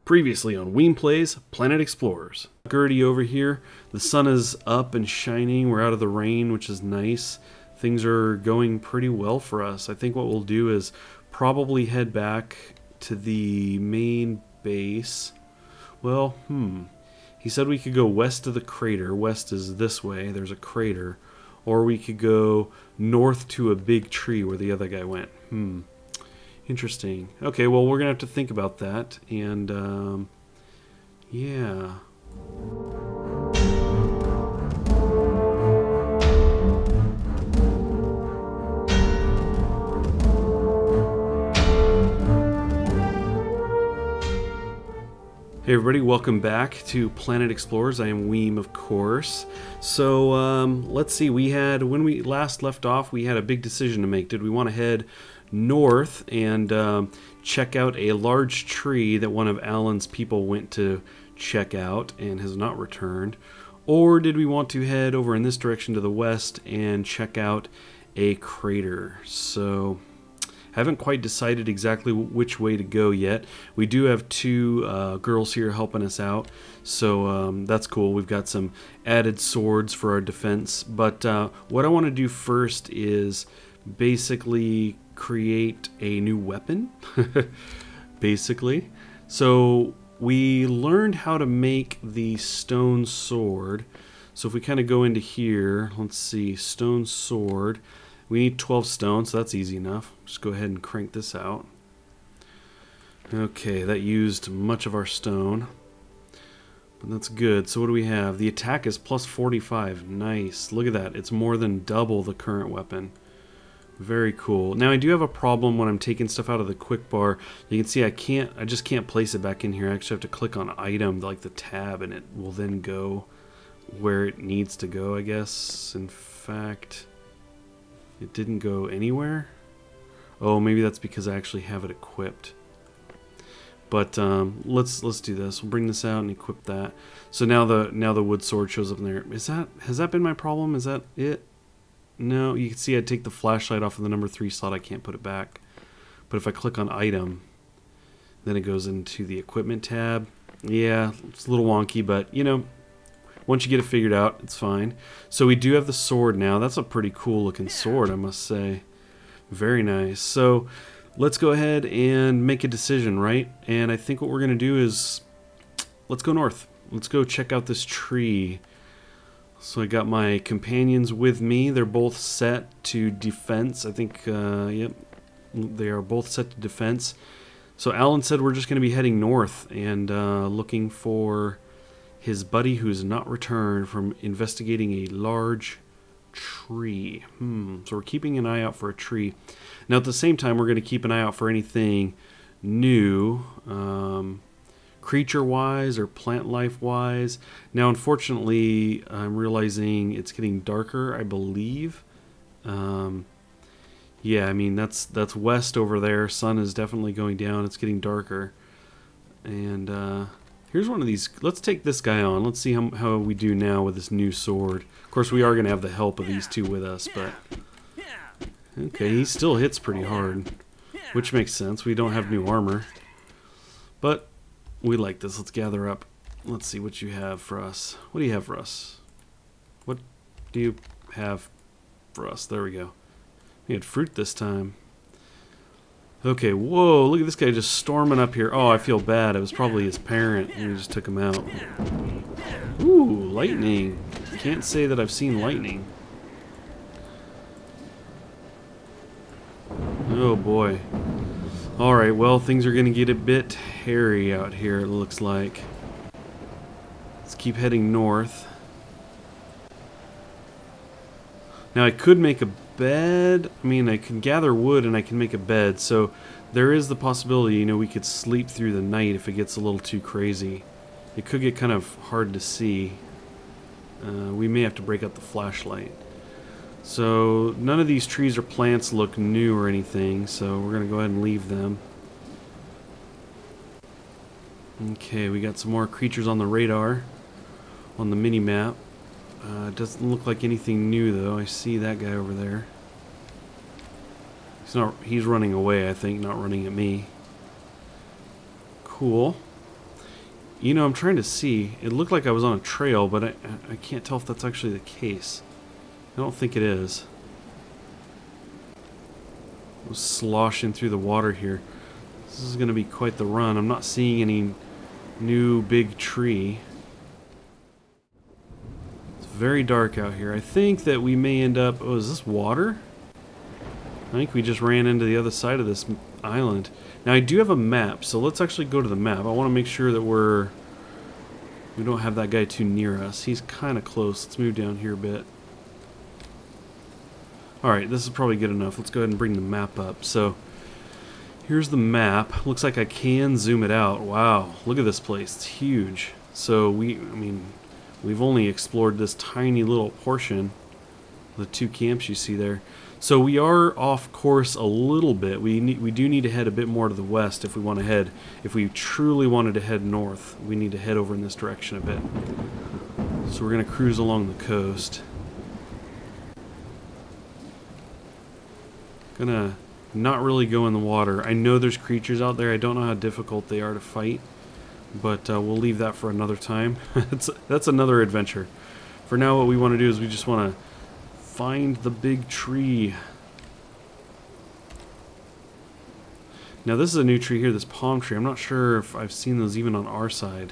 Previously on Weem Plays Planet Explorers. Gertie over here. The sun is up and shining. We're out of the rain, which is nice. Things are going pretty well for us. I think what we'll do is probably head back to the main base. Well, he said we could go west of the crater. West is this way. There's a crater. Or we could go north to a big tree where the other guy went. Interesting. Okay, well, we're going to have to think about that. And, yeah. Hey everybody, welcome back to Planet Explorers. I am Weem, of course. So, let's see, when we last left off, we had a big decision to make. Did we want to head north and check out a large tree that one of Alan's people went to check out and has not returned? Or did we want to head over in this direction to the west and check out a crater? So haven't quite decided exactly which way to go yet. We do have two girls here helping us out, so that's cool. We've got some added swords for our defense, but what I want to do first is basically create a new weapon, basically. So we learned how to make the stone sword. So if we kind of go into here, let's see, stone sword. We need 12 stone, so that's easy enough. Just go ahead and crank this out. Okay, that used much of our stone, but that's good. So what do we have? The attack is plus 45. Nice. Look at that. It's more than double the current weapon. Very cool. Now I do have a problem when I'm taking stuff out of the quick bar. You can see I just can't place it back in here. I actually have to click on item, like the tab, and it will then go where it needs to go, I guess. In fact, it didn't go anywhere. Oh, maybe that's because I actually have it equipped. But let's do this. We'll bring this out and equip that. So now the wood sword shows up in there. Has that been my problem? Is that it? No, you can see I take the flashlight off of the number 3 slot. I can't put it back. But if I click on item, then it goes into the equipment tab. Yeah, it's a little wonky, but you know, once you get it figured out, it's fine. So we do have the sword now. That's a pretty cool looking sword, I must say. Very nice. So let's go ahead and make a decision, right? And I think what we're going to do is, let's go north. Let's go check out this tree. So I got my companions with me. They're both set to defense. I think, yep, they are both set to defense. So Alan said we're just going to be heading north and looking for his buddy who's not returned from investigating a large tree. So we're keeping an eye out for a tree. Now at the same time, we're going to keep an eye out for anything new, creature-wise or plant life-wise. Now unfortunately, I'm realizing it's getting darker, I believe. Yeah, I mean, that's west over there. Sun is definitely going down. It's getting darker. And here's one of these. Let's take this guy on. Let's see how we do now with this new sword. Of course, we are going to have the help of these two with us, but okay, he still hits pretty hard, which makes sense. We don't have new armor, but we like this. Let's gather up. Let's see what you have for us. What do you have for us? What do you have for us? There we go. We had fruit this time. Okay, whoa, look at this guy just storming up here. Oh, I feel bad. It was probably his parent, and we just took him out. Ooh, lightning. Can't say that I've seen lightning. Oh, boy. Alright, well, things are going to get a bit hairy out here, it looks like. Let's keep heading north. Now, I could make a bed. I mean, I can gather wood and I can make a bed, so there is the possibility, you know, we could sleep through the night if it gets a little too crazy. It could get kind of hard to see. We may have to break out the flashlight. So none of these trees or plants look new or anything, so we're going to go ahead and leave them. Okay, we got some more creatures on the radar, on the mini-map. It doesn't look like anything new though. I see that guy over there. He's running away, I think, not running at me. Cool. You know, I'm trying to see. It looked like I was on a trail, but I can't tell if that's actually the case. I don't think it is. I was sloshing through the water here. This is going to be quite the run. I'm not seeing any new big tree. It's very dark out here. I think that we may end up... Oh, is this water? I think we just ran into the other side of this island. Now, I do have a map, so let's actually go to the map. I want to make sure that we don't have that guy too near us. He's kind of close. Let's move down here a bit. Alright, this is probably good enough. Let's go ahead and bring the map up. So, here's the map. Looks like I can zoom it out. Wow, look at this place. It's huge. So, we've only explored this tiny little portion. The 2 camps you see there. So we are off course a little bit. We do need to head a bit more to the west if we want to head. If we truly wanted to head north, we need to head over in this direction a bit. So we're going to cruise along the coast. Gonna not really go in the water. I know there's creatures out there. I don't know how difficult they are to fight, but we'll leave that for another time. That's another adventure. For now, what we want to do is we just want to find the big tree. Now this is a new tree here, this palm tree. I'm not sure if I've seen those even on our side.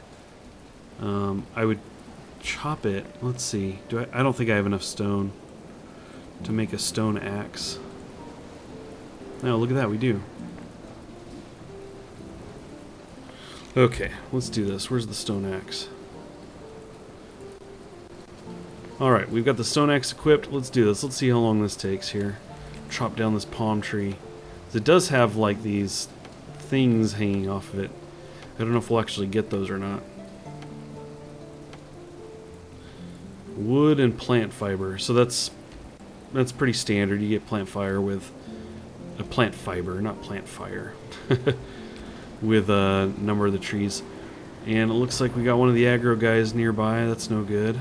I would chop it. Let's see. I don't think I have enough stone to make a stone axe. No, look at that, we do. Okay, let's do this. Where's the stone axe? Alright, we've got the stone axe equipped. Let's do this. Let's see how long this takes here. Chop down this palm tree. It does have like these things hanging off of it. I don't know if we'll actually get those or not. Wood and plant fiber. So that's pretty standard. You get plant fire with a plant fiber, not plant fire. With a number of the trees. And it looks like we got one of the aggro guys nearby. That's no good.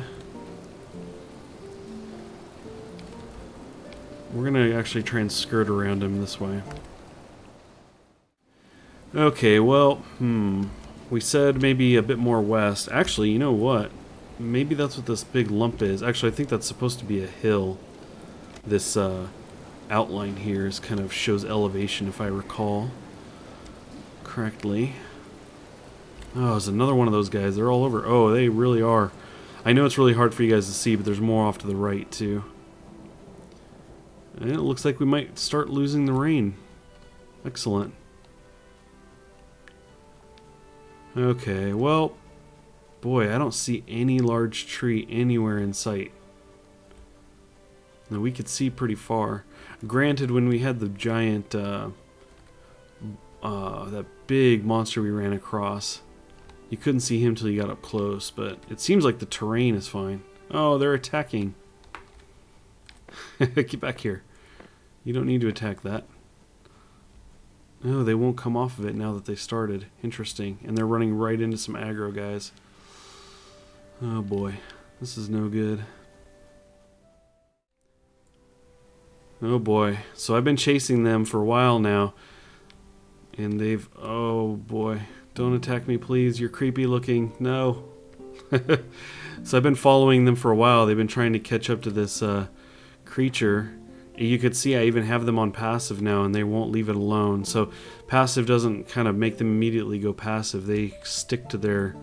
We're going to actually try and skirt around him this way. Okay, well, we said maybe a bit more west. Actually, you know what? Maybe that's what this big lump is. Actually, I think that's supposed to be a hill. This outline here is kind of shows elevation, if I recall correctly. Oh, there's another one of those guys. They're all over. Oh, they really are. I know it's really hard for you guys to see, but there's more off to the right, too. And it looks like we might start losing the rain. Excellent. Okay, well, boy, I don't see any large tree anywhere in sight. Now, we could see pretty far. Granted, when we had the giant, that big monster we ran across, you couldn't see him till you got up close, but it seems like the terrain is fine. Oh, they're attacking. Get back here. You don't need to attack that. Oh, they won't come off of it now that they started. Interesting. And they're running right into some aggro guys. Oh boy. This is no good. Oh boy. So I've been chasing them for a while now. And they've... Oh boy. Don't attack me, please. You're creepy looking. No. So I've been following them for a while. They've been trying to catch up to this creature. You could see I even have them on passive now, and they won't leave it alone. So passive doesn't kind of make them immediately go passive. They stick to their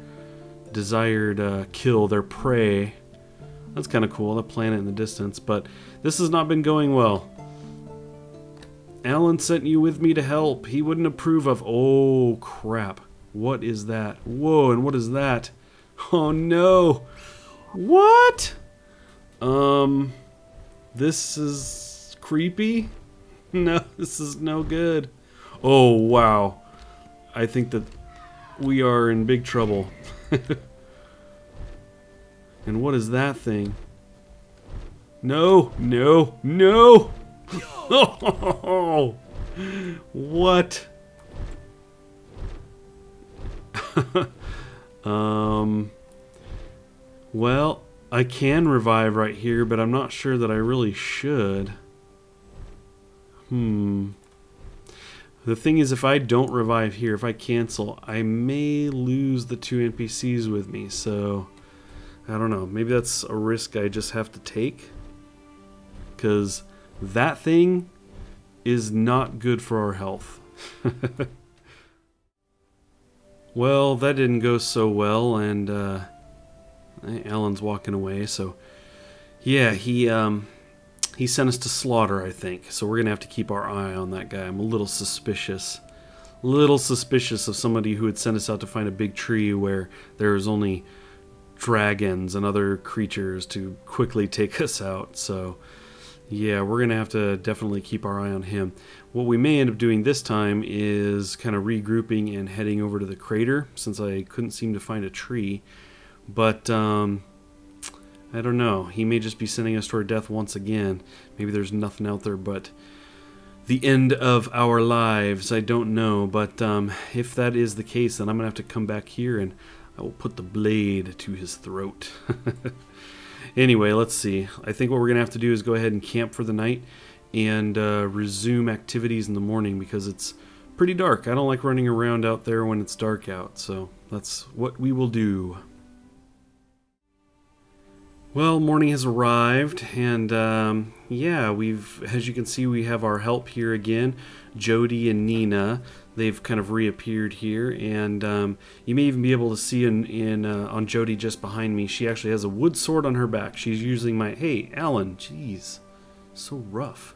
desired kill, their prey. That's kind of cool, the planet in the distance. But this has not been going well. Alan sent you with me to help. He wouldn't approve of... Oh, crap. What is that? Whoa, and what is that? Oh, no. What? This is creepy? No, this is no good. Oh, wow. I think that we are in big trouble. And what is that thing? No, no, no! Oh, what? Well, I can revive right here, but I'm not sure that I really should. The thing is, if I don't revive here, if I cancel, I may lose the 2 NPCs with me, so I don't know. Maybe that's a risk I just have to take, because that thing is not good for our health. Well, that didn't go so well, and Alan's walking away, so yeah, he sent us to slaughter, I think. So we're going to have to keep our eye on that guy. I'm a little suspicious. Of somebody who would send us out to find a big tree where there's only dragons and other creatures to quickly take us out. So yeah, we're going to have to definitely keep our eye on him. What we may end up doing this time is kind of regrouping and heading over to the crater, since I couldn't seem to find a tree. But I don't know. He may just be sending us to our death once again. Maybe there's nothing out there but the end of our lives. I don't know. But if that is the case, then I'm going to have to come back here and I will put the blade to his throat. Anyway, let's see. I think what we're going to have to do is go ahead and camp for the night and resume activities in the morning, because it's pretty dark. I don't like running around out there when it's dark out. So that's what we will do. Well, morning has arrived, and yeah, as you can see, we have our help here again, Jody and Nina. They've kind of reappeared here, and you may even be able to see on Jody just behind me, she actually has a wood sword on her back. She's using my, hey, Alan, jeez, so rough.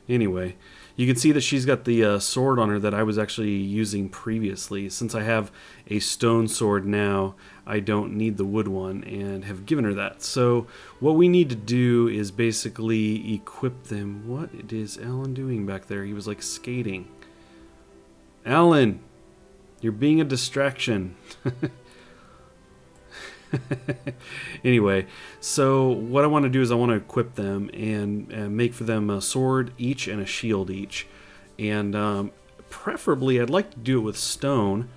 Anyway, you can see that she's got the sword on her that I was actually using previously. Since I have a stone sword now, I don't need the wood one, and have given her that. So what we need to do is basically equip them. What is Alan doing back there? He was like skating. Alan, you're being a distraction. Anyway, so what I want to do is I want to equip them and make for them a sword each and a shield each. And preferably, I'd like to do it with stone,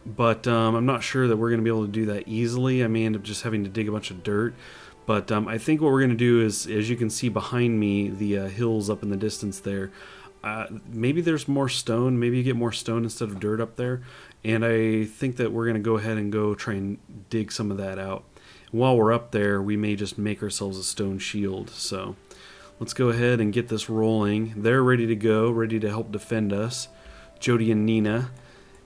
but I'm not sure that we're going to be able to do that easily. I may end up just having to dig a bunch of dirt. But I think what we're going to do is, as you can see behind me, the hills up in the distance there, maybe there's more stone. Maybe you get more stone instead of dirt up there. And I think that we're going to go ahead and go try and dig some of that out. While we're up there, we may just make ourselves a stone shield. So let's go ahead and get this rolling. They're ready to go, ready to help defend us. Jody and Nina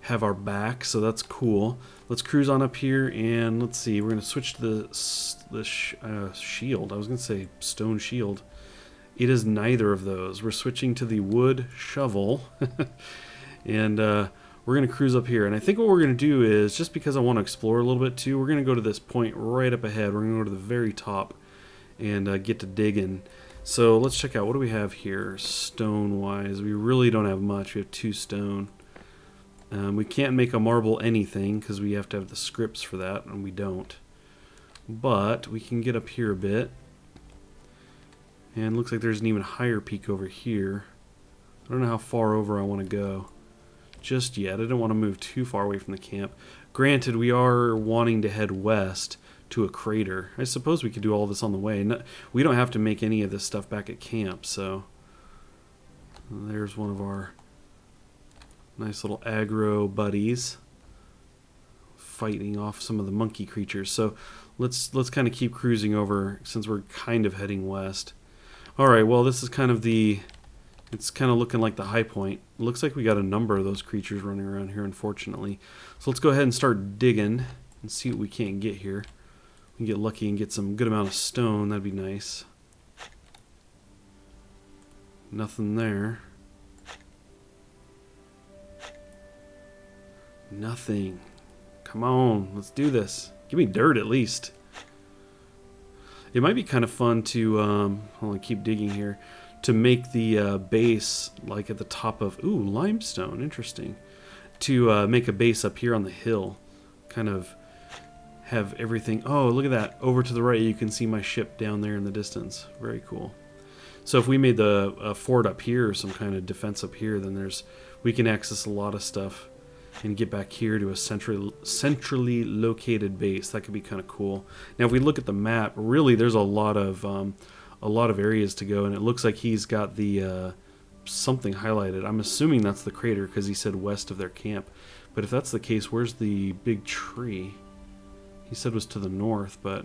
have our back, so that's cool. Let's cruise on up here, and let's see. We're going to switch to the shield. I was going to say stone shield. It is neither of those. We're switching to the wood shovel. And we're going to cruise up here. And I think what we're going to do is, just because I want to explore a little bit too, we're going to go to this point right up ahead. We're going to go to the very top and get to digging. So let's check out, what do we have here stone-wise? We really don't have much. We have 2 stone. We can't make a marble anything because we have to have the scripts for that, and we don't. But we can get up here a bit. And it looks like there's an even higher peak over here. I don't know how far over I want to go just yet. I don't want to move too far away from the camp. Granted, we are wanting to head west to a crater. I suppose we could do all this on the way. We don't have to make any of this stuff back at camp, so there's one of our nice little aggro buddies fighting off some of the monkey creatures. So let's kind of keep cruising over, since we're kind of heading west. Alright, well, this is kind of it's kind of looking like the high point. It looks like we got a number of those creatures running around here, unfortunately. So let's go ahead and start digging and see what we can get here. We can get lucky and get some good amount of stone. That'd be nice. Nothing there. Nothing. Come on, let's do this. Give me dirt at least. It might be kind of fun to, hold on, keep digging here, to make the base like at the top of, ooh, limestone, interesting. To make a base up here on the hill, kind of have everything, oh, look at that, over to the right you can see my ship down there in the distance. Very cool. So if we made the fort up here, or some kind of defense up here, then we can access a lot of stuff and get back here to a centrally located base. That could be kind of cool. Now if we look at the map, really there's a lot of areas to go, and it looks like he's got the something highlighted. I'm assuming that's the crater because he said west of their camp. But if that's the case, where's the big tree? He said it was to the north, but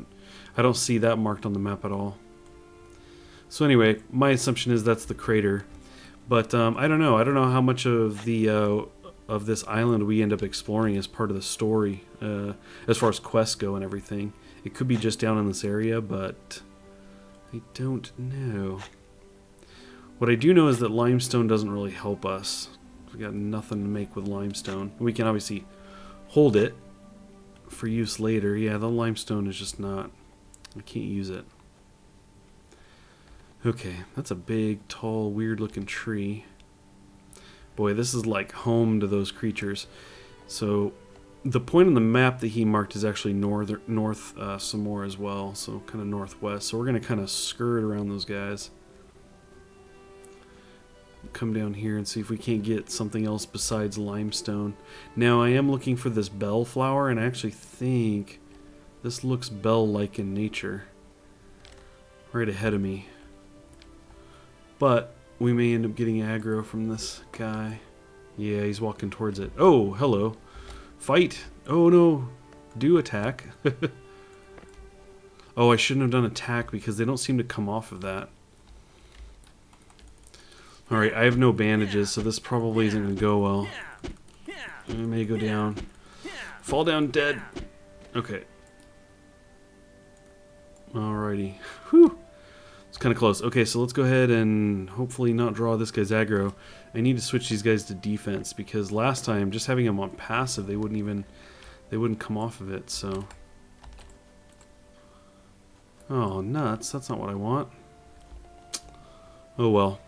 I don't see that marked on the map at all. So anyway, my assumption is that's the crater. But I don't know. I don't know how much of the of this island we end up exploring as part of the story, as far as quests go and everything. It could be just down in this area, but I don't know. What I do know is that limestone doesn't really help us. We got nothing to make with limestone. We can obviously hold it for use later. Yeah, the limestone is just not... I can't use it. Okay, that's a big, tall, weird-looking tree. Boy, this is like home to those creatures. So the point on the map that he marked is actually north some more as well, so kind of northwest. So we're going to kind of skirt around those guys. Come down here and see if we can't get something else besides limestone. Now, I am looking for this bellflower, and I actually think this looks bell-like in nature. Right ahead of me. But we may end up getting aggro from this guy. Yeah, he's walking towards it. Oh, hello. Fight! Oh no! Do attack. Oh, I shouldn't have done attack because they don't seem to come off of that. Alright, I have no bandages, so this probably isn't going to go well. I may go down. Fall down dead. Okay. Alrighty. Whew. It's kind of close. Okay, so let's go ahead and hopefully not draw this guy's aggro. I need to switch these guys to defense because last time, just having them on passive, they wouldn't come off of it, so... Oh, nuts. That's not what I want. Oh, well.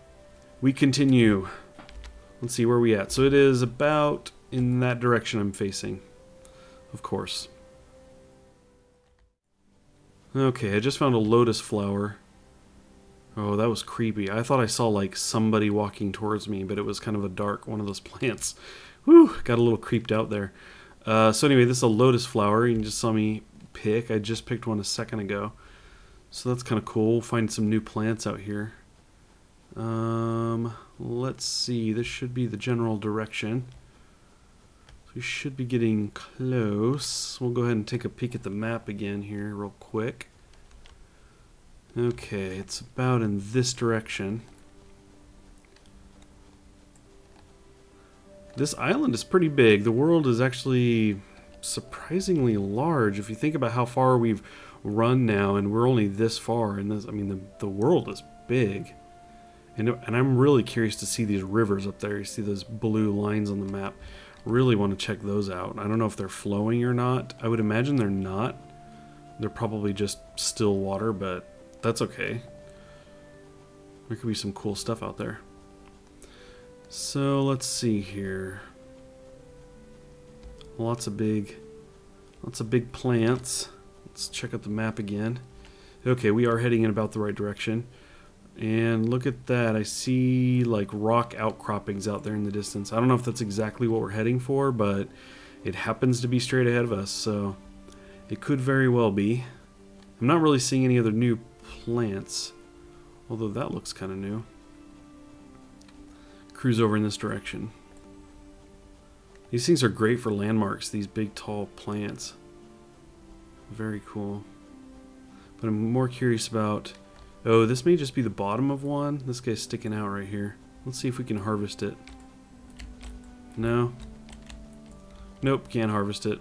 We continue. Let's see, where are we at? So it is about in that direction I'm facing. Of course. Okay, I just found a lotus flower. Oh, that was creepy. I thought I saw like somebody walking towards me, but it was kind of a dark one of those plants. Whew, got a little creeped out there. So anyway, this is a lotus flower. You just saw me pick. I just picked one a second ago. So that's kind of cool. We'll find some new plants out here. Let's see. This should be the general direction. So we should be getting close. We'll go ahead and take a peek at the map again here real quick. Okay, it's about in this direction. This island is pretty big. The world is actually surprisingly large. If you think about how far we've run now, and we're only this far, and this, I mean, the world is big. And I'm really curious to see these rivers up there. You see those blue lines on the map. Really want to check those out. I don't know if they're flowing or not. I would imagine they're not. They're probably just still water, but that's okay. There could be some cool stuff out there. So let's see here. Lots of big plants. Let's check out the map again. Okay, we are heading in about the right direction. And look at that. I see like rock outcroppings out there in the distance. I don't know if that's exactly what we're heading for, but it happens to be straight ahead of us, so it could very well be. I'm not really seeing any other new plants, although that looks kind of new. Cruise over in this direction. These things are great for landmarks, these big tall plants. Very cool. But I'm more curious about... Oh, this may just be the bottom of one. This guy's sticking out right here. Let's see if we can harvest it. No. Nope, can't harvest it.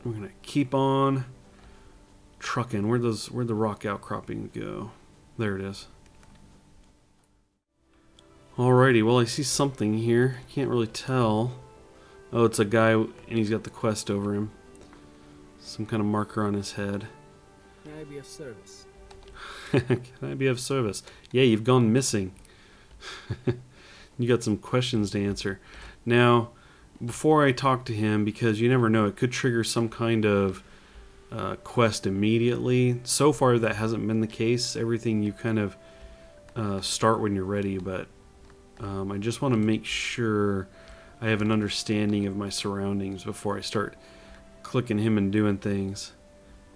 We're gonna keep on trucking. Where'd the rock outcropping go? There it is. Alrighty, well I see something here. Can't really tell. Oh, it's a guy and he's got the quest over him. Some kind of marker on his head. Can I be of service? Can I be of service? Yeah, you've gone missing. You got some questions to answer. Now, before I talk to him, because you never know, it could trigger some kind of quest immediately. So far, that hasn't been the case. Everything you kind of start when you're ready, but I just want to make sure I have an understanding of my surroundings before I start clicking him and doing things.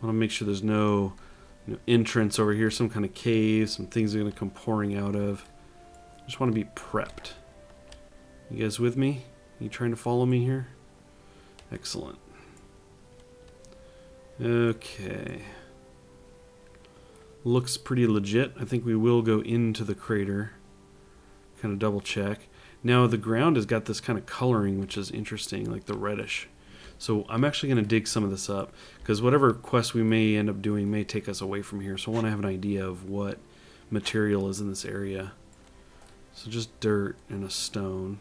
I want to make sure there's no entrance over here, some kind of cave, some things are going to come pouring out of. Just want to be prepped. You guys with me? You trying to follow me here? Excellent. Okay. Looks pretty legit. I think we will go into the crater. Kind of double check. Now the ground has got this kind of coloring, which is interesting, like the reddish. So I'm actually going to dig some of this up, because whatever quest we may end up doing may take us away from here. So I want to have an idea of what material is in this area. So just dirt and a stone.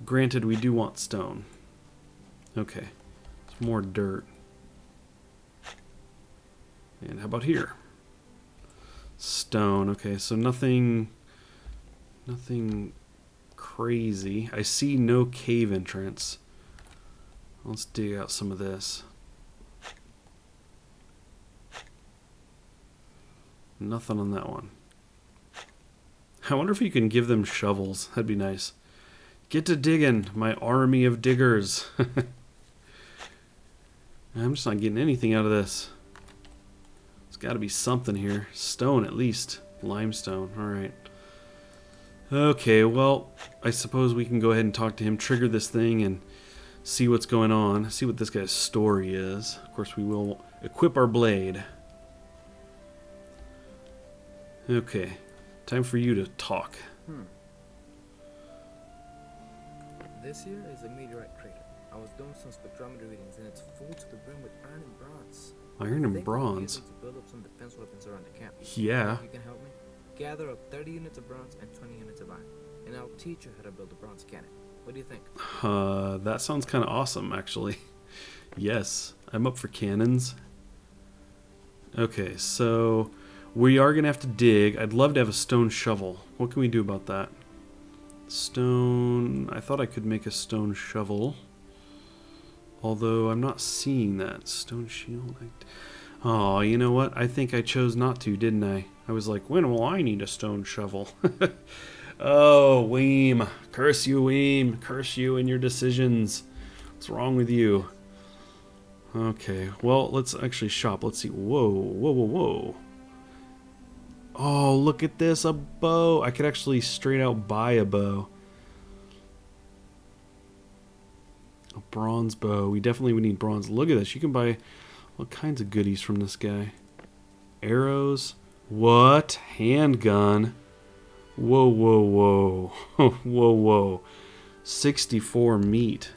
Granted, we do want stone. Okay, it's more dirt. And how about here? Stone. Okay, so nothing crazy. I see no cave entrance. Let's dig out some of this. Nothing on that one. I wonder if you can give them shovels. That'd be nice. Get to digging, my army of diggers. I'm just not getting anything out of this. There's got to be something here. Stone, at least. Limestone. Alright. Okay, well, I suppose we can go ahead and talk to him, trigger this thing, and see what's going on. See what this guy's story is. Of course, we will equip our blade. Okay. Time for you to talk. This here is a meteorite crater. I was doing some spectrometer readings and it's full to the brim with iron and bronze. Iron and bronze? To build up some defense weapons around the camp. Yeah. You can help me? Gather up 30 units of bronze and 20 units of iron. And I'll teach you how to build a bronze cannon. What do you think? That sounds kind of awesome, actually. Yes, I'm up for cannons. Okay, so we are going to have to dig. I'd love to have a stone shovel. What can we do about that? Stone... I thought I could make a stone shovel. Although I'm not seeing that. Stone shield... Oh, you know what? I think I chose not to, didn't I? I was like, when will I need a stone shovel? Oh, Weem. Curse you, Weem. Curse you and your decisions. What's wrong with you? Okay, well, let's actually shop. Let's see. Whoa, whoa, whoa, whoa. Oh, look at this. A bow. I could actually straight out buy a bow. A bronze bow. We definitely would need bronze. Look at this. You can buy all kinds of goodies from this guy. Arrows. What? Handgun. Whoa, whoa, whoa. Whoa, whoa. 64 meat.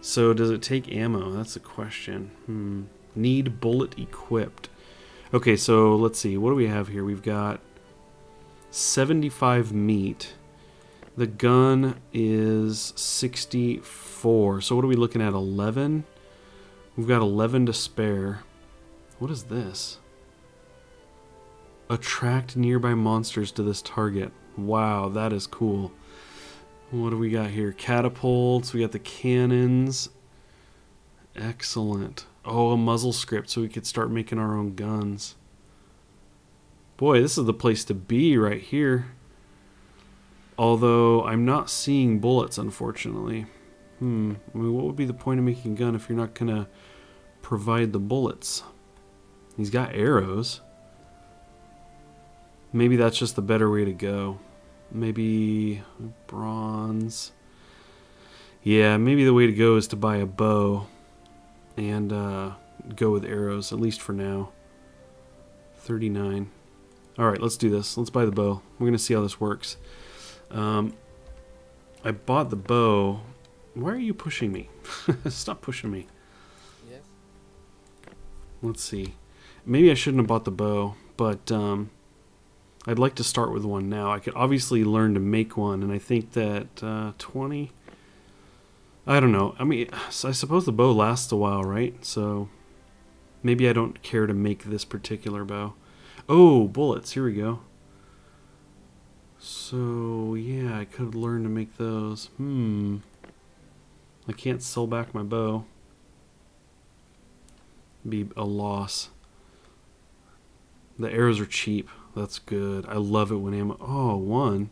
So does it take ammo? That's a question. Need bullet equipped. Okay, so let's see. What do we have here? We've got 75 meat. The gun is 64. So what are we looking at? 11? We've got 11 to spare. What is this? Attract nearby monsters to this target. Wow, that is cool. What do we got here? Catapults. We got the cannons. Excellent. Oh, a muzzle script so we could start making our own guns. Boy, this is the place to be right here. Although I'm not seeing bullets, unfortunately. I mean, what would be the point of making a gun if you're not going to provide the bullets? He's got arrows. Maybe that's just the better way to go. Maybe bronze. Yeah, maybe the way to go is to buy a bow and go with arrows, at least for now. 39. Alright, let's do this. Let's buy the bow. We're going to see how this works. I bought the bow. Why are you pushing me? Stop pushing me. Yes? Let's see. Maybe I shouldn't have bought the bow, but I'd like to start with one now. I could obviously learn to make one, and I think that 20... I don't know. I mean, I suppose the bow lasts a while, right? So maybe I don't care to make this particular bow. Oh, bullets. Here we go. So, yeah, I could learn to make those. I can't sell back my bow. Be a loss. The arrows are cheap. That's good. I love it when ammo... Oh, one.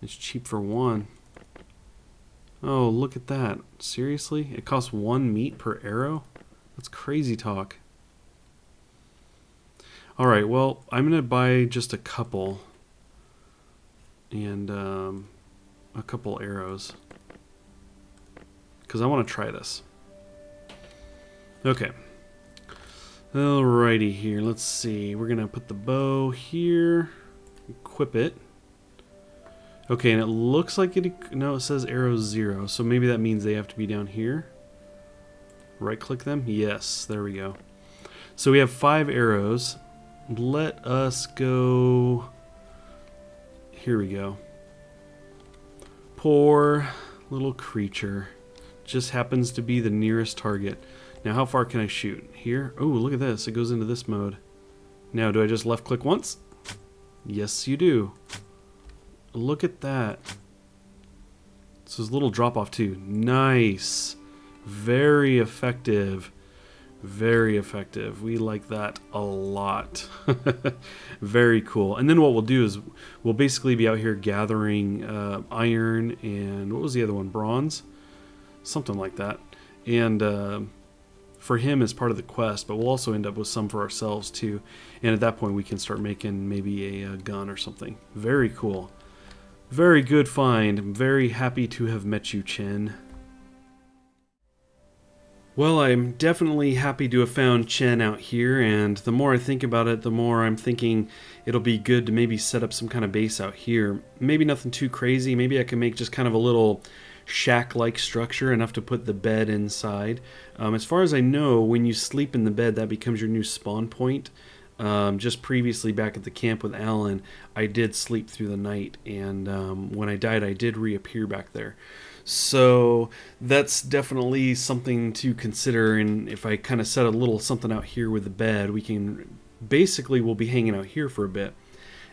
It's cheap for one. Oh, look at that. Seriously? It costs 1 meat per arrow? That's crazy talk. Alright, well, I'm going to buy just a couple. and a couple arrows. Because I want to try this. Okay. Alrighty here, let's see. We're going to put the bow here. Equip it. Okay, and it looks like it... No, it says arrow 0. So maybe that means they have to be down here. Right-click them? Yes, there we go. So we have 5 arrows. Let us go... Here we go. Poor little creature. Just happens to be the nearest target. Now, how far can I shoot? Here? Oh, look at this. It goes into this mode. Now, do I just left-click once? Yes, you do. Look at that. So there's a little drop-off, too. Nice. Very effective. Very effective. We like that a lot. Very cool. And then what we'll do is we'll basically be out here gathering iron and what was the other one? Bronze? Something like that. And for him as part of the quest, but we'll also end up with some for ourselves too. And at that point we can start making maybe a gun or something. Very cool. Very good find. I'm very happy to have met you, Chen. Well, I'm definitely happy to have found Chen out here, and the more I think about it, the more I'm thinking it'll be good to maybe set up some kind of base out here. Maybe nothing too crazy. Maybe I can make just kind of a little shack-like structure, enough to put the bed inside. As far as I know, when you sleep in the bed, that becomes your new spawn point. Just previously back at the camp with Alan, I did sleep through the night, and when I died, I did reappear back there. So that's definitely something to consider, and if I kind of set a little something out here with the bed, we can basically we'll be hanging out here for a bit.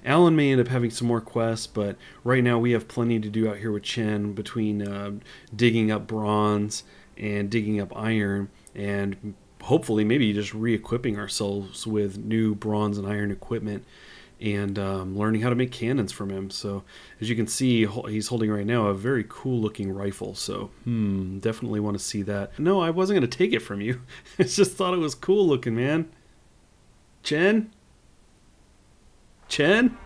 Alan may end up having some more quests, but right now we have plenty to do out here with Chen between digging up bronze and digging up iron, and hopefully maybe just re-equipping ourselves with new bronze and iron equipment, and learning how to make cannons from him. So as you can see, he's holding right now a very cool looking rifle, so definitely want to see that. No, I wasn't going to take it from you. I just thought it was cool looking, man. Chen? Chen?